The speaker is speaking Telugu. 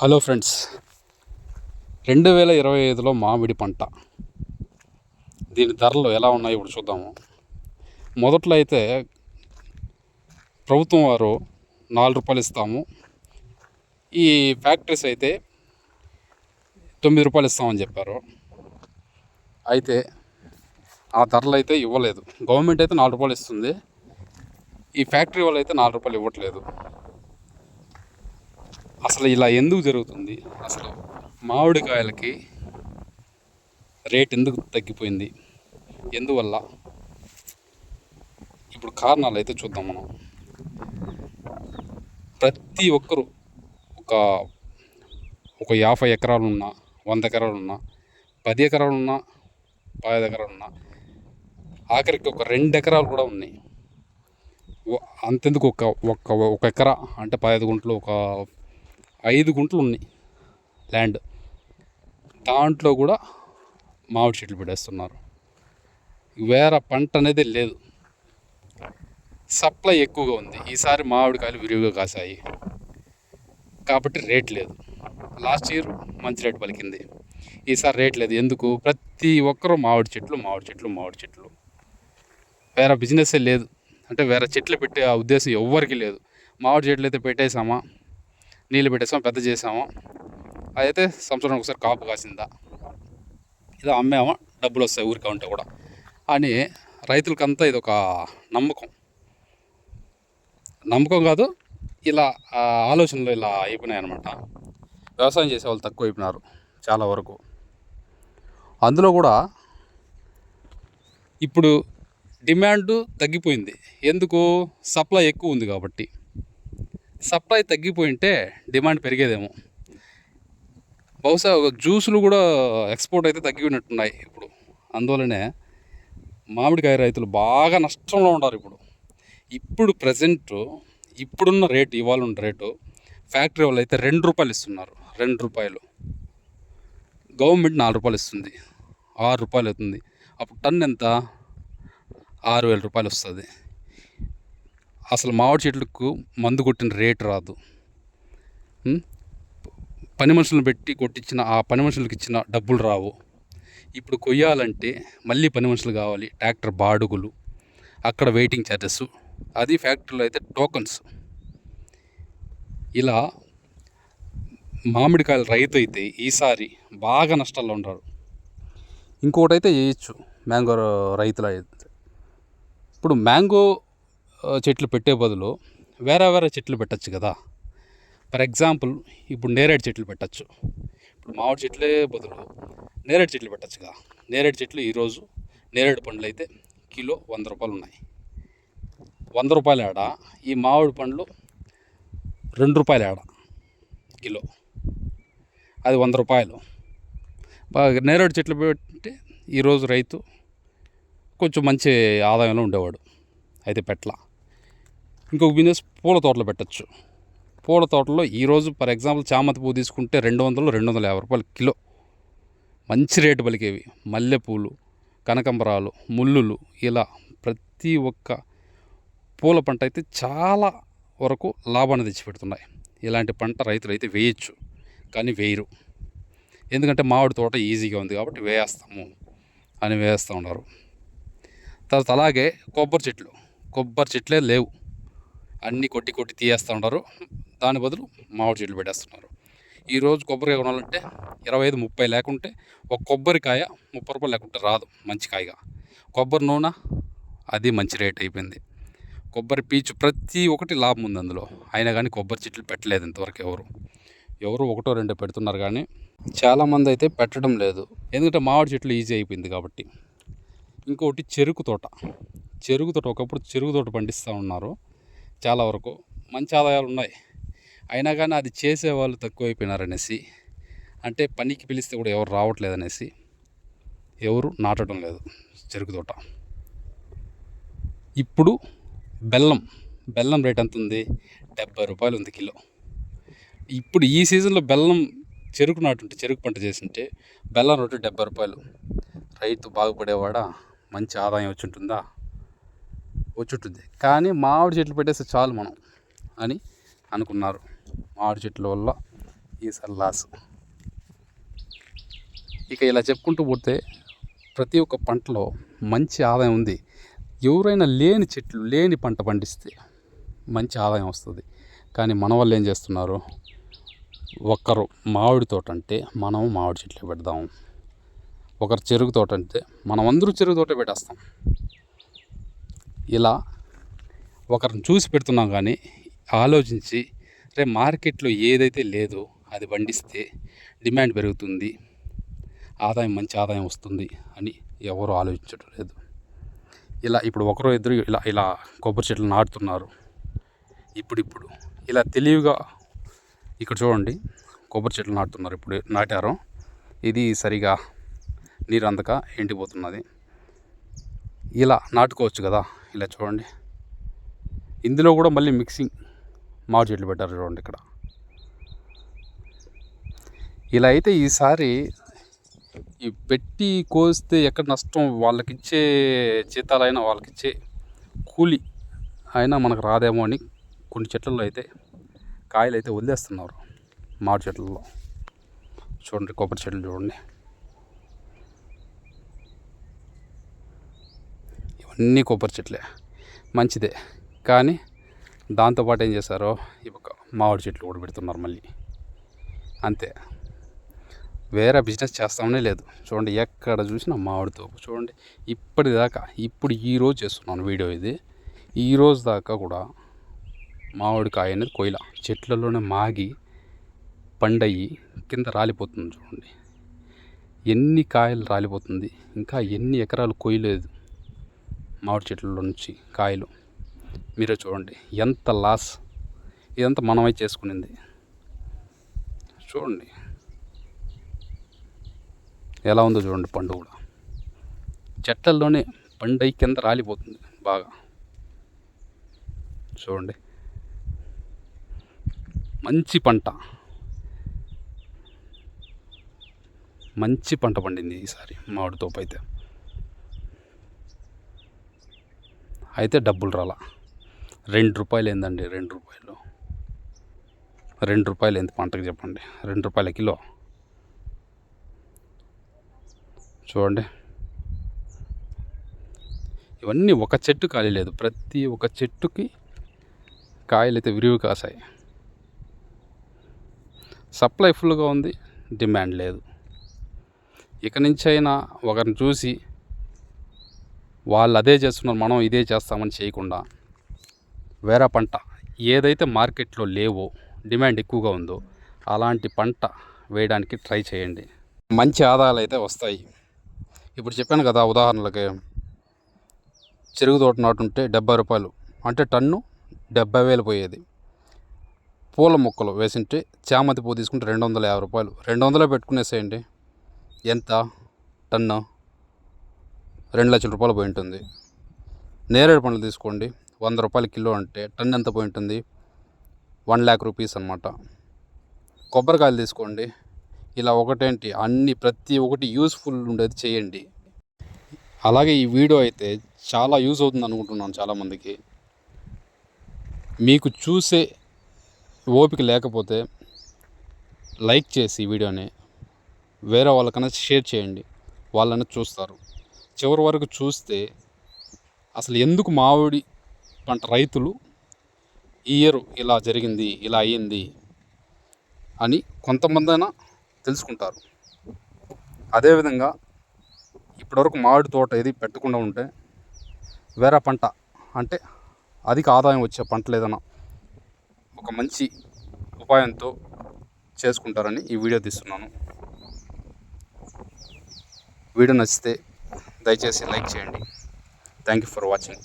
హలో ఫ్రెండ్స్, 2025లో మామిడి పంట దీని ధరలు ఎలా ఉన్నాయో ఇప్పుడు చూద్దాము. మొదట్లో అయితే ప్రభుత్వం వారు ₹4 ఇస్తాము, ఈ ఫ్యాక్టరీస్ అయితే ₹9 ఇస్తామని చెప్పారు. అయితే ఆ ధరలు అయితే ఇవ్వలేదు. గవర్నమెంట్ అయితే ₹4 ఇస్తుంది, ఈ ఫ్యాక్టరీ వాళ్ళు అయితే ₹4 ఇవ్వట్లేదు. అసలు ఇలా ఎందుకు జరుగుతుంది? అసలు మామిడికాయలకి రేట్ ఎందుకు తగ్గిపోయింది? ఎందువల్ల? ఇప్పుడు కారణాలు అయితే చూద్దాం మనం. ప్రతి ఒక్కరూ ఒక 50 ఎకరాలున్నా, 100 ఎకరాలున్నా, 10 ఎకరాలున్నా, 15 ఎకరాలున్నా, ఆఖరికి ఒక 2 ఎకరాలు కూడా ఉన్నాయి. అంతెందుకు ఒక ఎకరా అంటే 15 గుంటలు, ఒక 5 గుంటలు ఉన్నాయి ల్యాండ్, దాంట్లో కూడా మామిడి చెట్లు పెట్టేస్తున్నారు. వేరే పంట అనేది లేదు, సప్లై ఎక్కువగా ఉంది. ఈసారి మామిడికాయలు విరివిగా కాసాయి కాబట్టి రేట్ లేదు. లాస్ట్ ఇయర్ మంచి రేటు పలికింది, ఈసారి రేట్ లేదు. ఎందుకు? ప్రతి ఒక్కరూ మామిడి చెట్లు. వేరే బిజినెస్సే లేదు, అంటే వేరే చెట్లు పెట్టే ఆ ఉద్దేశం ఎవ్వరికి లేదు. మామిడి చెట్లు అయితే పెట్టేసామా, నీళ్ళు పెట్టేసామా, పెద్ద చేసామా, అదైతే సంవత్సరం ఒకసారి కాపు కాసిందా, ఇదో అమ్మామా, డబ్బులు వస్తాయి ఊరికే ఉంటే కూడా అని రైతులకంతా ఇది ఒక నమ్మకం కాదు, ఇలా ఆలోచనలు ఇలా అయిపోయినాయి అన్నమాట. వ్యవసాయం చేసే వాళ్ళు తక్కువ అయిపోయినారు చాలా వరకు. అందులో కూడా ఇప్పుడు డిమాండ్ తగ్గిపోయింది. ఎందుకు? సప్లై ఎక్కువ ఉంది కాబట్టి. సప్లై తగ్గిపోయింటే డిమాండ్ పెరిగేదేమో. బహుశా జ్యూసులు కూడా ఎక్స్పోర్ట్ అయితే తగ్గిపోయినట్టున్నాయి ఇప్పుడు. అందువలనే మామిడికాయ రైతులు బాగా నష్టంలో ఉన్నారు ఇప్పుడు ప్రజెంట్ ఇప్పుడున్న రేటు, ఇవాళ ఉన్న రేటు ఫ్యాక్టరీ వాళ్ళు అయితే ₹2 ఇస్తున్నారు. ₹2 గవర్నమెంట్ ₹4 ఇస్తుంది, ₹6 అవుతుంది. అప్పుడు టన్ ఎంత? ₹6,000 వస్తుంది. అసలు మామిడి చెట్లకు మందు కొట్టిన రేటు రాదు. పని మనుషులను పెట్టి కొట్టించిన ఆ పని మనుషులకు ఇచ్చిన డబ్బులు రావు. ఇప్పుడు కొయ్యాలంటే మళ్ళీ పని మనుషులు కావాలి, ట్రాక్టర్ బాడుగులు, అక్కడ వెయిటింగ్ ఛార్జెస్, అది ఫ్యాక్టరీలో అయితే టోకన్స్. ఇలా మామిడికాయల రైతు అయితే ఈసారి బాగా నష్టాల్లో ఉంటారు. ఇంకొకటి అయితే చేయొచ్చు మ్యాంగో రైతులు అయితే. ఇప్పుడు మ్యాంగో చెట్లు పెట్టే బదులు వేరే చెట్లు పెట్టచ్చు కదా. ఫర్ ఎగ్జాంపుల్ ఇప్పుడు నేరేడు చెట్లు పెట్టచ్చు. ఇప్పుడు మామిడి చెట్లే బదులు నేరేడు చెట్లు పెట్టచ్చుగా. నేరేడు చెట్లు ఈరోజు నేరేడు పండ్లు అయితే కిలో ₹100 ఉన్నాయి. ₹100 ఆడ ఈ మామిడి పండ్లు ₹2 ఆడ కిలో, అది ₹100. బాగా నేరేడు చెట్లు పెట్టి ఈరోజు రైతు కొంచెం మంచి ఆదాయంలో ఉండేవాడు, అయితే పెట్టలా. ఇంకొక బిజినెస్ పూల తోటలు పెట్టచ్చు. పూల తోటలో ఈరోజు ఫర్ ఎగ్జాంపుల్ చామంతి పువ్వు తీసుకుంటే ₹200-250 కిలో, మంచి రేటు పలికేవి. మల్లెపూలు, కనకంబరాలు, ముల్లులు, ఇలా ప్రతి ఒక్క పూల పంట అయితే చాలా వరకు లాభాన్ని తెచ్చిపెడుతున్నాయి. ఇలాంటి పంట రైతులు అయితే వేయచ్చు, కానీ వేయరు. ఎందుకంటే మామిడి తోట ఈజీగా ఉంది కాబట్టి వేస్తూ ఉన్నారు. తర్వాత అలాగే కొబ్బరి చెట్లే లేవు, అన్నీ కొట్టి తీయేస్తూ ఉన్నారు. దాని బదులు మామిడి చెట్లు పెట్టేస్తున్నారు. ఈరోజు కొబ్బరికాయ కొనాలంటే 25-30 లేకుంటే ఒక కొబ్బరికాయ ₹30 లేకుంటే రాదు మంచి కాయగా. కొబ్బరి నూనె అది మంచి రేట్ అయిపోయింది. కొబ్బరి పీచు ప్రతి ఒక్కటి లాభం ఉంది అందులో. అయినా కానీ కొబ్బరి చెట్లు పెట్టలేదు ఇంతవరకు ఎవరు 1-2 పెడుతున్నారు, కానీ చాలామంది అయితే పెట్టడం లేదు. ఎందుకంటే మామిడి చెట్లు ఈజీ అయిపోయింది కాబట్టి. ఇంకొకటి చెరుకు తోట ఒకప్పుడు చెరుకు తోట పండిస్తూ ఉన్నారు, చాలా వరకు మంచి ఆదాయాలు ఉన్నాయి. అయినా కానీ అది చేసేవాళ్ళు తక్కువైపోయినారనేసి, అంటే పనికి పిలిస్తే కూడా ఎవరు రావట్లేదనేసి ఎవరు నాటడం లేదు చెరుకు తోట. ఇప్పుడు బెల్లం రేట్ ఎంత ఉంది? ₹70 ఉంది కిలో. ఇప్పుడు ఈ సీజన్లో చెరుకు పంట చేసింటే బెల్లం రొట్టె ₹70. రైతు బాగుపడేవాడా? మంచి ఆదాయం వచ్చుంటుంది. కానీ మామిడి చెట్లు పెట్టేస్తే చాలు మనం అని అనుకున్నారు. మామిడి చెట్ల వల్ల ఈసారి లాస్. ఇక ఇలా చెప్పుకుంటూ పోతే ప్రతి ఒక్క పంటలో మంచి ఆదాయం ఉంది. ఎవరైనా లేని చెట్లు లేని పంట పండిస్తే మంచి ఆదాయం వస్తుంది. కానీ మన వాళ్ళు ఏం చేస్తున్నారు, ఒకరు మామిడి తోట అంటే మనం మామిడి చెట్లు పెడదాం, ఒకరు చెరుకు తోట అంటే మనం అందరూ చెరుకు తోట పెట్టేస్తాం. ఇలా ఒకరిని చూసి పెడుతున్నాం కానీ ఆలోచించి రేపు మార్కెట్లో ఏదైతే లేదో అది పండిస్తే డిమాండ్ పెరుగుతుంది, ఆదాయం మంచి ఆదాయం వస్తుంది అని ఎవరు ఆలోచించడం లేదు. ఇలా ఇప్పుడు ఒకరో ఇద్దరు ఇలా కొబ్బరి చెట్లు నాటుతున్నారు. ఇప్పుడు ఇలా తెలివిగా ఇక్కడ చూడండి, కొబ్బరి చెట్లు నాటుతున్నారు. ఇప్పుడు నాటారు, ఇది సరిగా నీరు అందక ఎండిపోతున్నది. ఇలా నాటుకోవచ్చు కదా. ఇలా చూడండి, ఇందులో కూడా మళ్ళీ మిక్సింగ్ మామిడి చెట్లు పెట్టారు చూడండి ఇక్కడ. ఇలా అయితే ఈసారి ఈ పెట్టి కోస్తే ఎక్కడ నష్టం, వాళ్ళకిచ్చే జీతాలైనా వాళ్ళకిచ్చే కూలి అయినా మనకు రాదేమో అని కొన్ని చెట్లలో అయితే కాయలు అయితే వదిలేస్తున్నారు. మామిడి చెట్లలో చూడండి, కొబ్బరి చెట్లు చూడండి, ఇవన్నీ కొబ్బరి చెట్లే, మంచిదే. కానీ దాంతోపాటు ఏం చేశారో ఒక మామిడి చెట్లు కూడా పెడుతున్నారు మళ్ళీ, అంతే. వేరే బిజినెస్ చేస్తామనే లేదు. చూడండి, ఎక్కడ చూసినా మామిడితో చూడండి. ఇప్పటిదాకా ఈరోజు చేస్తున్నాను వీడియో ఇది. ఈరోజు దాకా కూడా మామిడికాయ అనేది కొయ్యల, చెట్లలోనే మాగి పండయి కింద రాలిపోతుంది. చూడండి ఎన్ని కాయలు రాలిపోతుంది, ఇంకా ఎన్ని ఎకరాలు కొయ్యలేదు మామిడి చెట్లలో నుంచి కాయలు. మీరే చూడండి ఎంత లాస్. ఇదంతా మనమై చేసుకునింది. చూడండి ఎలా ఉందో చూడండి, పండు కూడా చెట్లల్లోనే పండు అయి కింద రాలిపోతుంది బాగా. చూడండి మంచి పంట పండింది ఈసారి మామిడి తోపు అయితే డబ్బులు రాలా. ₹2 ఏందండి, ₹2 ఎంత పంటకు చెప్పండి, ₹2 కిలో. చూడండి ఇవన్నీ ఒక చెట్టు ఖాళీ లేదు, ప్రతి ఒక్క చెట్టుకి కాయలు అయితే విరివి కాసాయి. సప్లై ఫుల్గా ఉంది, డిమాండ్ లేదు. ఇక నుంచి అయినా ఒకరిని చూసి వాళ్ళు అదే చేస్తున్నారు మనం ఇదే చేస్తామని చేయకుండా వేరే పంట ఏదైతే మార్కెట్లో లేవో డిమాండ్ ఎక్కువగా ఉందో అలాంటి పంట వేయడానికి ట్రై చేయండి, మంచి ఆదాయాలు అయితే వస్తాయి. ఇప్పుడు చెప్పాను కదా, ఉదాహరణలకి చెరుకు తోట నాటుంటే ₹70 అంటే టన్ను 70,000 పోయేది. పూల మొక్కలు వేసింటే చామంతి పువ్వు తీసుకుంటే ₹250, 200 పెట్టుకునేసేయండి, ఎంత టన్ను ₹2 లక్షల పోయి ఉంటుంది. నేరేడు పండ్లు తీసుకోండి, ₹100 కిలో అంటే టన్ను ఎంత పోయి ఉంటుంది, ₹1,00,000 అనమాట. కొబ్బరికాయలు తీసుకోండి, ఇలా ఒకటేంటి అన్ని ప్రతి ఒక్కటి యూస్ఫుల్ ఉండేది చేయండి. అలాగే ఈ వీడియో అయితే చాలా యూజ్ అవుతుంది అనుకుంటున్నాను చాలామందికి. మీకు చూసే ఓపిక లేకపోతే లైక్ చేసి వీడియోని వేరే వాళ్ళకన్నా షేర్ చేయండి, వాళ్ళని చూస్తారు. చివరి వరకు చూస్తే అసలు ఎందుకు మామిడి పంట రైతులు ఈ ఇయర్ ఇలా జరిగింది, ఇలా అయ్యింది అని కొంతమందైనా తెలుసుకుంటారు. అదేవిధంగా ఇప్పటివరకు మామిడి తోట ఏది పెట్టకుండా ఉంటే వేరే పంట అంటే అధిక ఆదాయం వచ్చే పంటలు ఏదైనా ఒక మంచి ఉపాయంతో చేసుకుంటారని ఈ వీడియో తీస్తున్నాను. వీడియో నచ్చితే దయచేసి లైక్ చేయండి. Thank you for watching.